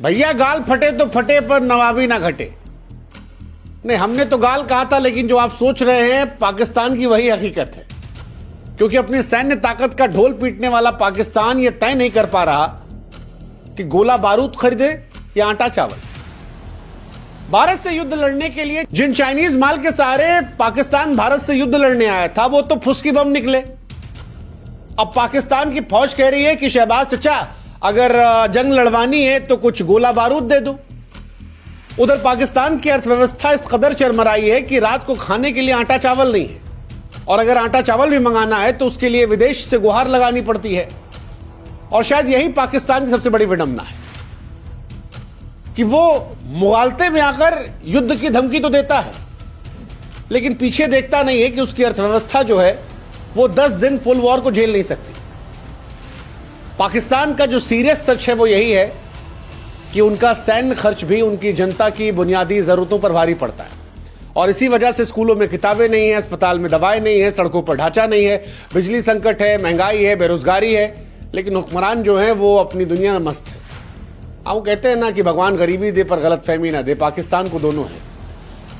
भैया गाल फटे तो फटे पर नवाबी ना घटे। नहीं, हमने तो गाल कहा था, लेकिन जो आप सोच रहे हैं पाकिस्तान की वही हकीकत है। क्योंकि अपनी सैन्य ताकत का ढोल पीटने वाला पाकिस्तान यह तय नहीं कर पा रहा कि गोला बारूद खरीदे या आटा चावल। भारत से युद्ध लड़ने के लिए जिन चाइनीज माल के सहारे पाकिस्तान भारत से युद्ध लड़ने आया था, वो तो फुसकी बम निकले। अब पाकिस्तान की फौज कह रही है कि शहबाज चचा, अगर जंग लड़वानी है तो कुछ गोला बारूद दे दो। उधर पाकिस्तान की अर्थव्यवस्था इस कदर चरमराई है कि रात को खाने के लिए आटा चावल नहीं है, और अगर आटा चावल भी मंगाना है तो उसके लिए विदेश से गुहार लगानी पड़ती है। और शायद यही पाकिस्तान की सबसे बड़ी विडंबना है कि वो मुगालते में आकर युद्ध की धमकी तो देता है, लेकिन पीछे देखता नहीं है कि उसकी अर्थव्यवस्था जो है वो 10 दिन फुल वॉर को झेल नहीं सकती। पाकिस्तान का जो सीरियस सच है वो यही है कि उनका सैन्य खर्च भी उनकी जनता की बुनियादी जरूरतों पर भारी पड़ता है, और इसी वजह से स्कूलों में किताबें नहीं है, अस्पताल में दवाएं नहीं है, सड़कों पर ढांचा नहीं है, बिजली संकट है, महंगाई है, बेरोजगारी है। लेकिन हुक्मरान जो है वो अपनी दुनिया में मस्त है। वो कहते हैं ना कि भगवान गरीबी दे पर गलतफहमी ना दे। पाकिस्तान को दोनों है।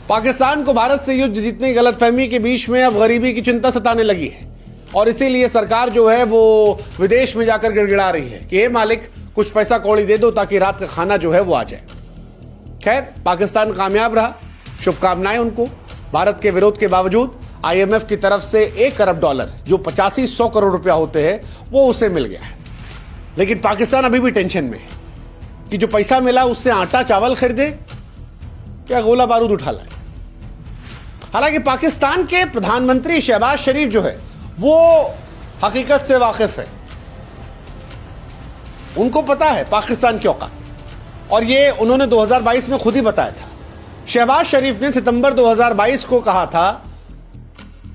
पाकिस्तान को भारत से युद्ध जीतने की गलतफहमी के बीच में अब गरीबी की चिंता सताने लगी है, और इसीलिए सरकार जो है वो विदेश में जाकर गिड़गिड़ा रही है कि हे मालिक, कुछ पैसा कौड़ी दे दो ताकि रात का खाना जो है वो आ जाए। खैर, पाकिस्तान कामयाब रहा, शुभकामनाएं उनको। भारत के विरोध के बावजूद IMF की तरफ से $1 अरब, जो 85-100 करोड़ रुपया होते हैं, वो उसे मिल गया है। लेकिन पाकिस्तान अभी भी टेंशन में है कि जो पैसा मिला उससे आटा चावल खरीदे या गोला बारूद उठा लाए। हालांकि पाकिस्तान के प्रधानमंत्री शहबाज शरीफ जो है वो हकीकत से वाकिफ है। उनको पता है पाकिस्तान की औकात, और ये उन्होंने 2022 में खुद ही बताया था। शहबाज शरीफ ने सितंबर 2022 को कहा था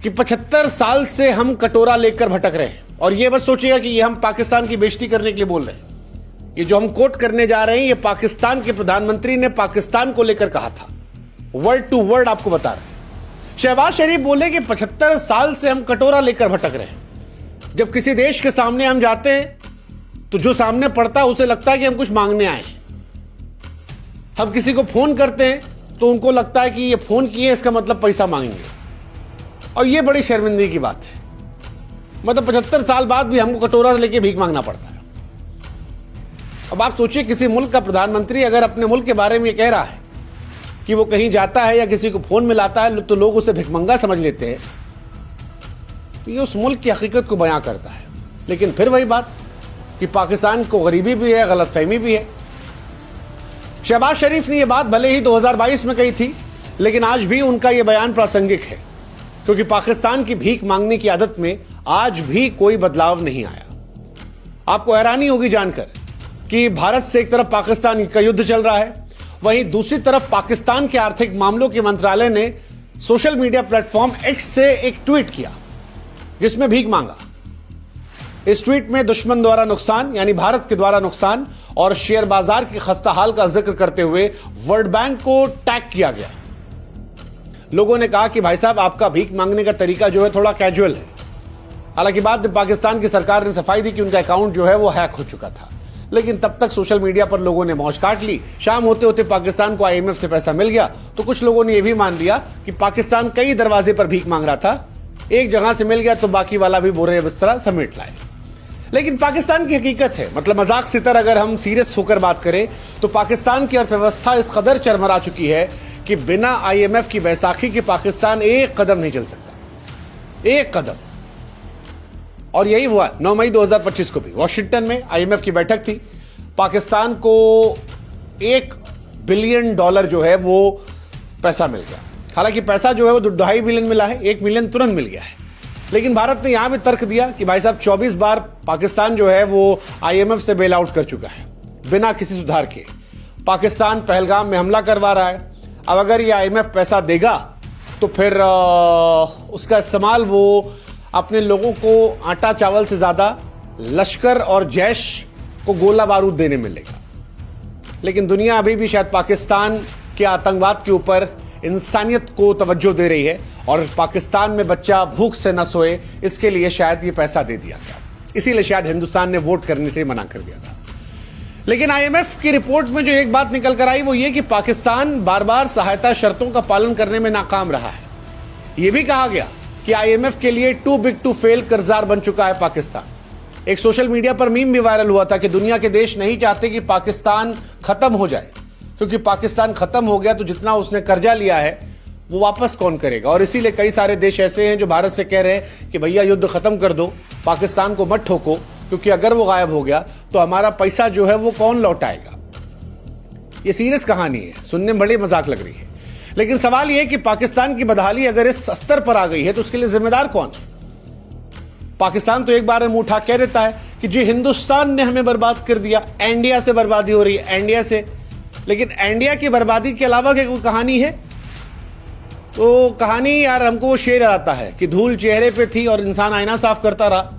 कि 75 साल से हम कटोरा लेकर भटक रहे हैं। और ये बस सोचिएगा कि ये हम पाकिस्तान की बेइज्जती करने के लिए बोल रहे हैं। ये जो हम कोट करने जा रहे हैं, ये पाकिस्तान के प्रधानमंत्री ने पाकिस्तान को लेकर कहा था, वर्ड टू वर्ड आपको बता रहे हैं। शहबाज शरीफ बोले कि 75 साल से हम कटोरा लेकर भटक रहे हैं। जब किसी देश के सामने हम जाते हैं तो जो सामने पड़ता है उसे लगता है कि हम कुछ मांगने आए हैं। हम किसी को फोन करते हैं तो उनको लगता है कि ये फोन किए, इसका मतलब पैसा मांगेंगे, और ये बड़ी शर्मिंदगी की बात है। मतलब 75 साल बाद भी हमको कटोरा लेके भीख मांगना पड़ता है। अब आप सोचिए, किसी मुल्क का प्रधानमंत्री अगर अपने मुल्क के बारे में ये कह रहा है कि वो कहीं जाता है या किसी को फोन मिलाता है तो लोग उसे भिखमंगा समझ लेते हैं, तो ये उस मुल्क की हकीकत को बयां करता है। लेकिन फिर वही बात कि पाकिस्तान को गरीबी भी है, गलतफहमी भी है। शहबाज शरीफ ने यह बात भले ही 2022 में कही थी, लेकिन आज भी उनका यह बयान प्रासंगिक है, क्योंकि पाकिस्तान की भीख मांगने की आदत में आज भी कोई बदलाव नहीं आया। आपको हैरानी होगी जानकर कि भारत से एक तरफ पाकिस्तान का युद्ध चल रहा है, वहीं दूसरी तरफ पाकिस्तान के आर्थिक मामलों के मंत्रालय ने सोशल मीडिया प्लेटफॉर्म X से एक ट्वीट किया जिसमें भीख मांगा। इस ट्वीट में दुश्मन द्वारा नुकसान यानी भारत के द्वारा नुकसान और शेयर बाजार की खस्ता हाल का जिक्र करते हुए वर्ल्ड बैंक को टैग किया गया। लोगों ने कहा कि भाई साहब, आपका भीख मांगने का तरीका जो है थोड़ा कैजुअल है। हालांकि बाद में पाकिस्तान की सरकार ने सफाई दी कि उनका अकाउंट जो है वो हैक हो चुका था, लेकिन तब तक सोशल मीडिया पर लोगों ने मौज काट ली। शाम होते होते पाकिस्तान को IMF से पैसा मिल गया, तो कुछ लोगों ने यह भी मान लिया कि पाकिस्तान कई दरवाजे पर भीख मांग रहा था, एक जगह से मिल गया तो बाकी वाला भी बोरे बिस्तरा समेट लाए। लेकिन पाकिस्तान की हकीकत है, मतलब मजाक से तर अगर हम सीरियस होकर बात करें तो पाकिस्तान की अर्थव्यवस्था इस कदर चरमरा चुकी है कि बिना IMF की बैसाखी के पाकिस्तान एक कदम नहीं चल सकता, एक कदम। और यही हुआ 9 मई 2025 को भी वॉशिंगटन में IMF की बैठक थी। पाकिस्तान को $1 बिलियन जो है वो पैसा मिल गया। हालांकि पैसा जो है वो 2.5 बिलियन मिला है, 1 मिलियन तुरंत मिल गया है। लेकिन भारत ने यहां भी तर्क दिया कि भाई साहब, 24 बार पाकिस्तान जो है वो IMF से बेल आउट कर चुका है बिना किसी सुधार के। पाकिस्तान पहलगाम में हमला करवा रहा है। अब अगर ये IMF पैसा देगा तो फिर उसका इस्तेमाल वो अपने लोगों को आटा चावल से ज्यादा लश्कर और जैश को गोला बारूद देने मिलेगा। लेकिन दुनिया अभी भी शायद पाकिस्तान के आतंकवाद के ऊपर इंसानियत को तवज्जो दे रही है, और पाकिस्तान में बच्चा भूख से न सोए इसके लिए शायद ये पैसा दे दिया गया। इसीलिए शायद हिंदुस्तान ने वोट करने से मना कर दिया था। लेकिन आईएमएफ की रिपोर्ट में जो एक बात निकल कर आई वो ये कि पाकिस्तान बार बार सहायता शर्तों का पालन करने में नाकाम रहा है। यह भी कहा गया कि आईएमएफ के लिए टू बिग टू फेल कर्जदार बन चुका है पाकिस्तान। एक सोशल मीडिया पर मीम भी वायरल हुआ था कि दुनिया के देश नहीं चाहते कि पाकिस्तान खत्म हो जाए, क्योंकि पाकिस्तान खत्म हो गया तो जितना उसने कर्जा लिया है वो वापस कौन करेगा। और इसीलिए कई सारे देश ऐसे हैं जो भारत से कह रहे हैं कि भैया युद्ध खत्म कर दो, पाकिस्तान को मत ठोको, क्योंकि अगर वो गायब हो गया तो हमारा पैसा जो है वो कौन लौटाएगा। ये सीरियस कहानी है, सुनने में बड़ी मजाक लग रही है, लेकिन सवाल यह है कि पाकिस्तान की बदहाली अगर इस स्तर पर आ गई है तो उसके लिए जिम्मेदार कौन है। पाकिस्तान तो एक बार में मुंह उठा कह देता है कि जी हिंदुस्तान ने हमें बर्बाद कर दिया, इंडिया से बर्बादी हो रही है, इंडिया से। लेकिन इंडिया की बर्बादी के अलावा क्या कोई कहानी है? तो कहानी यार हमको शेर आता है कि धूल चेहरे पे थी और इंसान आईना साफ करता रहा।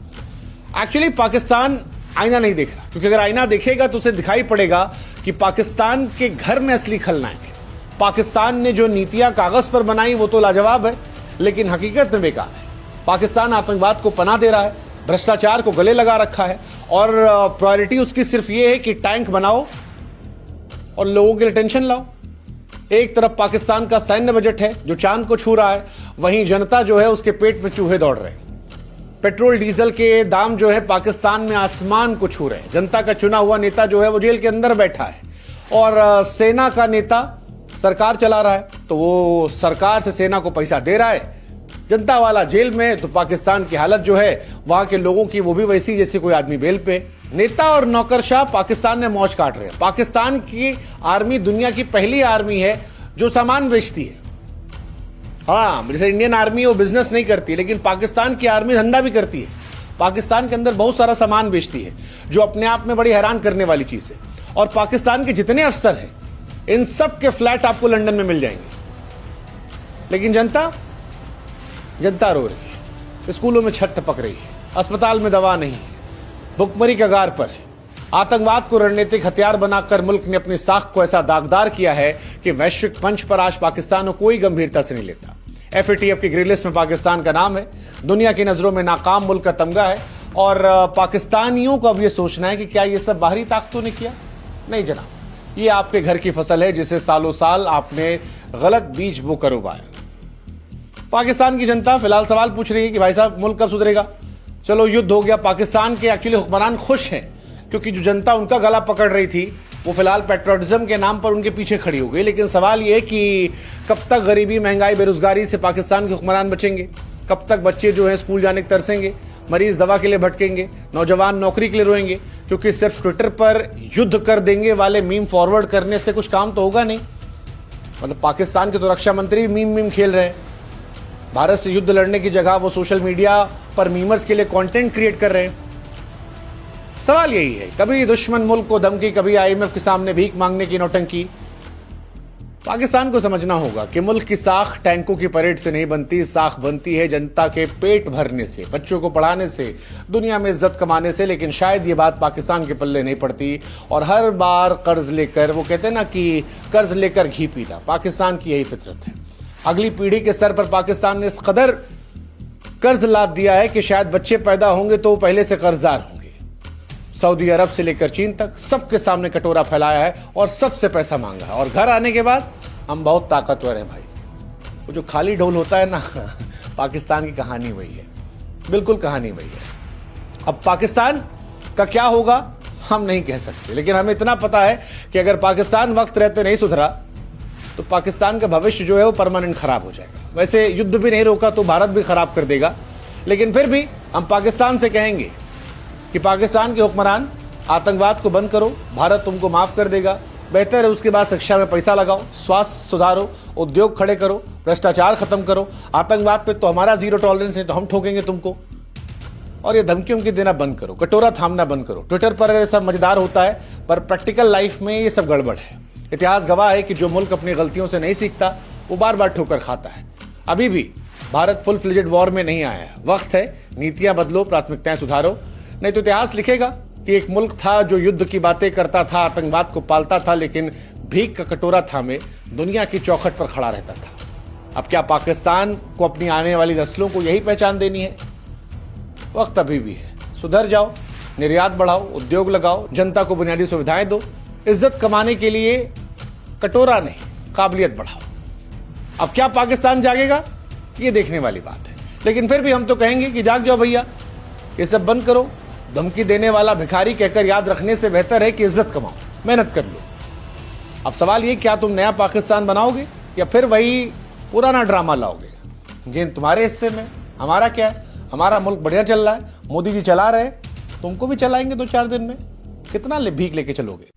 एक्चुअली पाकिस्तान आईना नहीं देख रहा, क्योंकि अगर आईना देखेगा तो उसे दिखाई पड़ेगा कि पाकिस्तान के घर में असली खलनायक है। पाकिस्तान ने जो नीतियां कागज पर बनाई वो तो लाजवाब है, लेकिन हकीकत में बेकार है। पाकिस्तान आतंकवाद को पनाह दे रहा है, भ्रष्टाचार को गले लगा रखा है, और प्रायोरिटी उसकी सिर्फ ये है कि टैंक बनाओ और लोगों के लिए टेंशन लाओ। एक तरफ पाकिस्तान का सैन्य बजट है जो चांद को छू रहा है, वहीं जनता जो है उसके पेट में चूहे दौड़ रहे हैं। पेट्रोल डीजल के दाम जो है पाकिस्तान में आसमान को छू रहे हैं। जनता का चुना हुआ नेता जो है वो जेल के अंदर बैठा है, और सेना का नेता सरकार चला रहा है, तो वो सरकार से सेना को पैसा दे रहा है, जनता वाला जेल में। तो पाकिस्तान की हालत जो है वहां के लोगों की वो भी वैसी जैसे कोई आदमी बेल पे। नेता और नौकरशाह पाकिस्तान में मौज काट रहे हैं। पाकिस्तान की आर्मी दुनिया की पहली आर्मी है जो सामान बेचती है। हाँ, जैसे इंडियन आर्मी वो बिजनेस नहीं करती, लेकिन पाकिस्तान की आर्मी धंधा भी करती है। पाकिस्तान के अंदर बहुत सारा सामान बेचती है, जो अपने आप में बड़ी हैरान करने वाली चीज है। और पाकिस्तान के जितने अफसर हैं इन सब के फ्लैट आपको लंदन में मिल जाएंगे, लेकिन जनता रो रही है, स्कूलों में छत टपक रही है, अस्पताल में दवा नहीं है, भुखमरी कगार पर है। आतंकवाद को रणनीतिक हथियार बनाकर मुल्क ने अपनी साख को ऐसा दागदार किया है कि वैश्विक मंच पर आज पाकिस्तान को कोई गंभीरता से नहीं लेता। एफएटीएफ की ग्रे लिस्ट में पाकिस्तान का नाम है, दुनिया की नजरों में नाकाम मुल्क का तमगा है। और पाकिस्तानियों को अब यह सोचना है कि क्या यह सब बाहरी ताकतों ने किया? नहीं जनाब, ये आपके घर की फसल है जिसे सालों साल आपने गलत बीज बोकर उगाया। पाकिस्तान की जनता फिलहाल सवाल पूछ रही है कि भाई साहब मुल्क कब सुधरेगा? चलो युद्ध हो गया, पाकिस्तान के एक्चुअली हुक्मरान खुश हैं, क्योंकि जो जनता उनका गला पकड़ रही थी वो फिलहाल पेट्रोलिज्म के नाम पर उनके पीछे खड़ी हो गई। लेकिन सवाल ये है कि कब तक गरीबी, महंगाई, बेरोजगारी से पाकिस्तान के हुक्मरान बचेंगे? कब तक बच्चे जो हैं स्कूल जाने के तरसेंगे, मरीज दवा के लिए भटकेंगे, नौजवान नौकरी के लिए रोएंगे? क्योंकि सिर्फ ट्विटर पर युद्ध कर देंगे वाले मीम फॉरवर्ड करने से कुछ काम तो होगा नहीं। मतलब पाकिस्तान के तो रक्षा मंत्री भी मीम खेल रहे हैं। भारत से युद्ध लड़ने की जगह वो सोशल मीडिया पर मीमर्स के लिए कंटेंट क्रिएट कर रहे हैं। सवाल यही है, कभी दुश्मन मुल्क को धमकी, कभी आईएमएफ के सामने भीख मांगने की नौटंकी। पाकिस्तान को समझना होगा कि मुल्क की साख टैंकों की परेड से नहीं बनती, साख बनती है जनता के पेट भरने से, बच्चों को पढ़ाने से, दुनिया में इज्जत कमाने से। लेकिन शायद ये बात पाकिस्तान के पल्ले नहीं पड़ती, और हर बार कर्ज लेकर, वो कहते हैं ना कि कर्ज लेकर घी पीना, पाकिस्तान की यही फितरत है। अगली पीढ़ी के सर पर पाकिस्तान ने इस कदर कर्ज लाद दिया है कि शायद बच्चे पैदा होंगे तो पहले से कर्जदार होंगे। सऊदी अरब से लेकर चीन तक सबके सामने कटोरा फैलाया है और सबसे पैसा मांगा है, और घर आने के बाद हम बहुत ताकतवर हैं भाई। वो जो खाली ढोल होता है ना पाकिस्तान की कहानी वही है, बिल्कुल कहानी वही है। अब पाकिस्तान का क्या होगा हम नहीं कह सकते, लेकिन हमें इतना पता है कि अगर पाकिस्तान वक्त रहते नहीं सुधरा तो पाकिस्तान का भविष्य जो है वो परमानेंट खराब हो जाएगा। वैसे युद्ध भी नहीं रोका तो भारत भी खराब कर देगा, लेकिन फिर भी हम पाकिस्तान से कहेंगे कि पाकिस्तान के हुक्मरान आतंकवाद को बंद करो, भारत तुमको माफ कर देगा। बेहतर है उसके बाद शिक्षा में पैसा लगाओ, स्वास्थ्य सुधारो, उद्योग खड़े करो, भ्रष्टाचार खत्म करो। आतंकवाद पे तो हमारा जीरो टॉलरेंस है, तो हम ठोकेंगे तुमको। और ये धमकी देना बंद करो, कटोरा थामना बंद करो। ट्विटर पर ये सब मजेदार होता है, पर प्रैक्टिकल लाइफ में ये सब गड़बड़ है। इतिहास गवाह है कि जो मुल्क अपनी गलतियों से नहीं सीखता वो बार बार ठोकर खाता है। अभी भी भारत फुल फ्लेजेड वॉर में नहीं आया है, वक्त है नीतियां बदलो, प्राथमिकताएं सुधारो, नहीं तो इतिहास लिखेगा कि एक मुल्क था जो युद्ध की बातें करता था, आतंकवाद को पालता था, लेकिन भीख का कटोरा थामे दुनिया की चौखट पर खड़ा रहता था। अब क्या पाकिस्तान को अपनी आने वाली नस्लों को यही पहचान देनी है? वक्त अभी भी है, सुधर जाओ, निर्यात बढ़ाओ, उद्योग लगाओ, जनता को बुनियादी सुविधाएं दो। इज्जत कमाने के लिए कटोरा नहीं, काबिलियत बढ़ाओ। अब क्या पाकिस्तान जागेगा, ये देखने वाली बात है। लेकिन फिर भी हम तो कहेंगे कि जाग जाओ भैया, ये सब बंद करो। धमकी देने वाला भिखारी कहकर याद रखने से बेहतर है कि इज्जत कमाओ, मेहनत कर लो। अब सवाल ये, क्या तुम नया पाकिस्तान बनाओगे या फिर वही पुराना ड्रामा लाओगे? जिन तुम्हारे हिस्से में, हमारा क्या है? हमारा मुल्क बढ़िया चल रहा है, मोदी जी चला रहे, तुमको भी चलाएंगे 2-4 दिन में। कितना भीख लेके चलोगे?